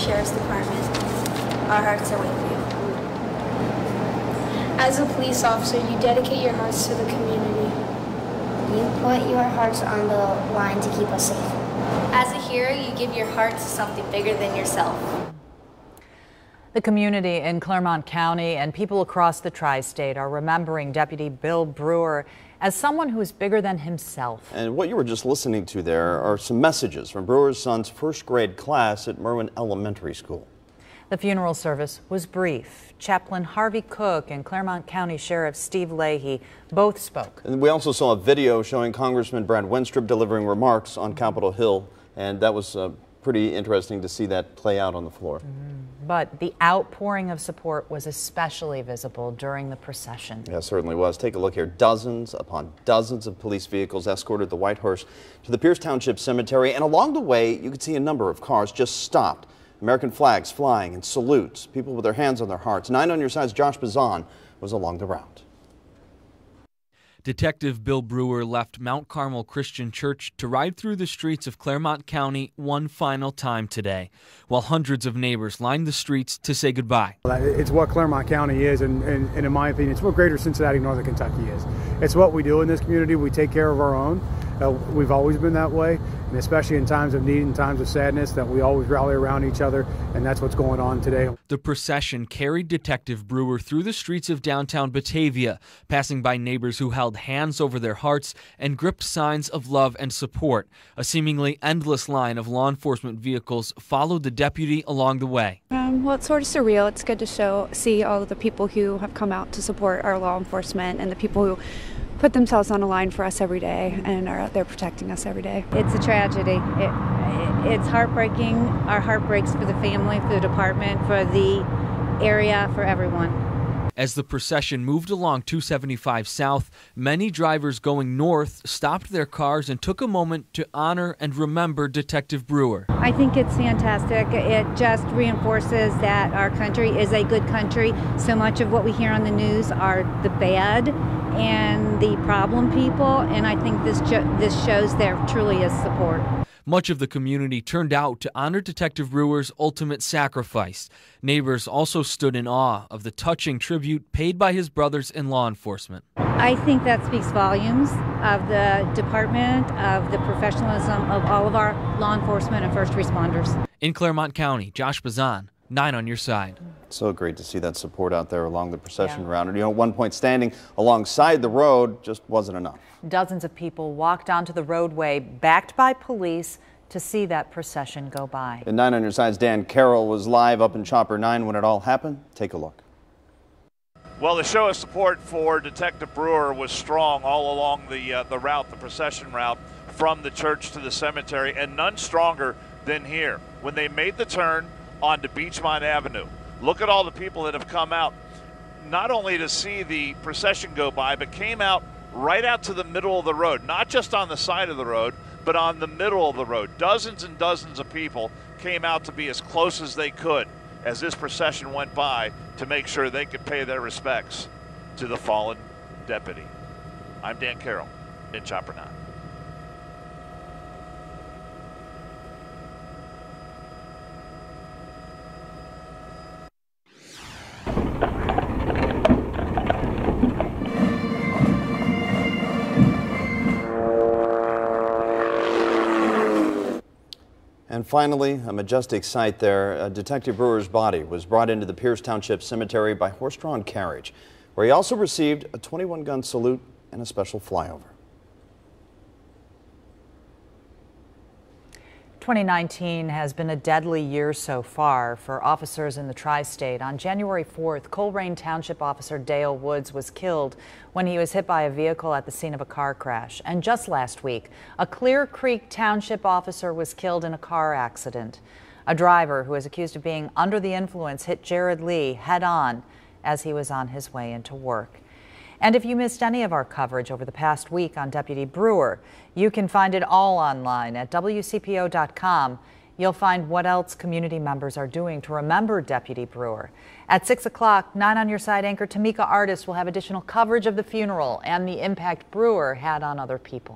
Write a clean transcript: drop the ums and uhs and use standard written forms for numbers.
Sheriff's Department. Our hearts are with you. As a police officer, you dedicate your hearts to the community. You put your hearts on the line to keep us safe. As a hero, you give your heart to something bigger than yourself. The community in Clermont County and people across the tri-state are remembering Deputy Bill Brewer as someone who is bigger than himself. And what you were just listening to there are some messages from Brewer's son's first grade class at Merwin Elementary School. The funeral service was brief. Chaplain Harvey Cook and Clermont County Sheriff Steve Leahy both spoke. And we also saw a video showing Congressman Brad Wenstrup delivering remarks on Capitol Hill, and that was pretty interesting to see that play out on the floor. But the outpouring of support was especially visible during the procession. Yeah, it certainly was. Take a look here. Dozens upon dozens of police vehicles escorted the white hearse to the Pierce Township Cemetery, and along the way you could see a number of cars just stopped. American flags flying and salutes, people with their hands on their hearts. 9 on Your Side's Josh Bazan was along the route. Detective Bill Brewer left Mount Carmel Christian Church to ride through the streets of Clermont County one final time today, while hundreds of neighbors lined the streets to say goodbye. It's what Clermont County is, and in my opinion, it's what Greater Cincinnati, Northern Kentucky is. It's what we do in this community. We take care of our own. We've always been that way, and especially in times of need and times of sadness, that we always rally around each other, and that's what's going on today. The procession carried Detective Brewer through the streets of downtown Batavia, passing by neighbors who held hands over their hearts and gripped signs of love and support. A seemingly endless line of law enforcement vehicles followed the deputy along the way. Well, it's sort of surreal. It's good to see all of the people who have come out to support our law enforcement and the people who put themselves on a line for us every day and are out there protecting us every day. It's a tragedy. It's heartbreaking. Our heart breaks for the family, for the department, for the area, for everyone. As the procession moved along 275 South, many drivers going north stopped their cars and took a moment to honor and remember Detective Brewer. I think it's fantastic. It just reinforces that our country is a good country. So much of what we hear on the news are the bad and the problem people, and I think this shows there truly is support. Much of the community turned out to honor Detective Brewer's ultimate sacrifice. Neighbors also stood in awe of the touching tribute paid by his brothers in law enforcement. I think that speaks volumes of the department, of the professionalism of all of our law enforcement and first responders. In Clermont County, Josh Bazan, 9 on Your Side. So great to see that support out there along the procession route. And, at one point standing alongside the road just wasn't enough. Dozens of people walked onto the roadway backed by police to see that procession go by. And 9 on Your Side's Dan Carroll was live up in Chopper 9 when it all happened. Take a look. Well, the show of support for Detective Brewer was strong all along the route, the procession route from the church to the cemetery, and none stronger than here when they made the turn onto Beachmont Avenue. Look at all the people that have come out, not only to see the procession go by, but came out right out to the middle of the road, not just on the side of the road, but on the middle of the road. Dozens and dozens of people came out to be as close as they could as this procession went by to make sure they could pay their respects to the fallen deputy. I'm Dan Carroll in Chopper 9. And finally, a majestic sight there. Detective Brewer's body was brought into the Pierce Township Cemetery by horse-drawn carriage, where he also received a 21-gun salute and a special flyover. 2019 has been a deadly year so far for officers in the tri-state. On January 4th, Colerain Township officer Dale Woods was killed when he was hit by a vehicle at the scene of a car crash. And just last week, a Clear Creek Township officer was killed in a car accident. A driver who is accused of being under the influence hit Jared Lee head-on as he was on his way into work. And if you missed any of our coverage over the past week on Deputy Brewer, you can find it all online at WCPO.com. You'll find what else community members are doing to remember Deputy Brewer. At 6 o'clock, 9 on Your Side anchor Tamika Artis will have additional coverage of the funeral and the impact Brewer had on other people.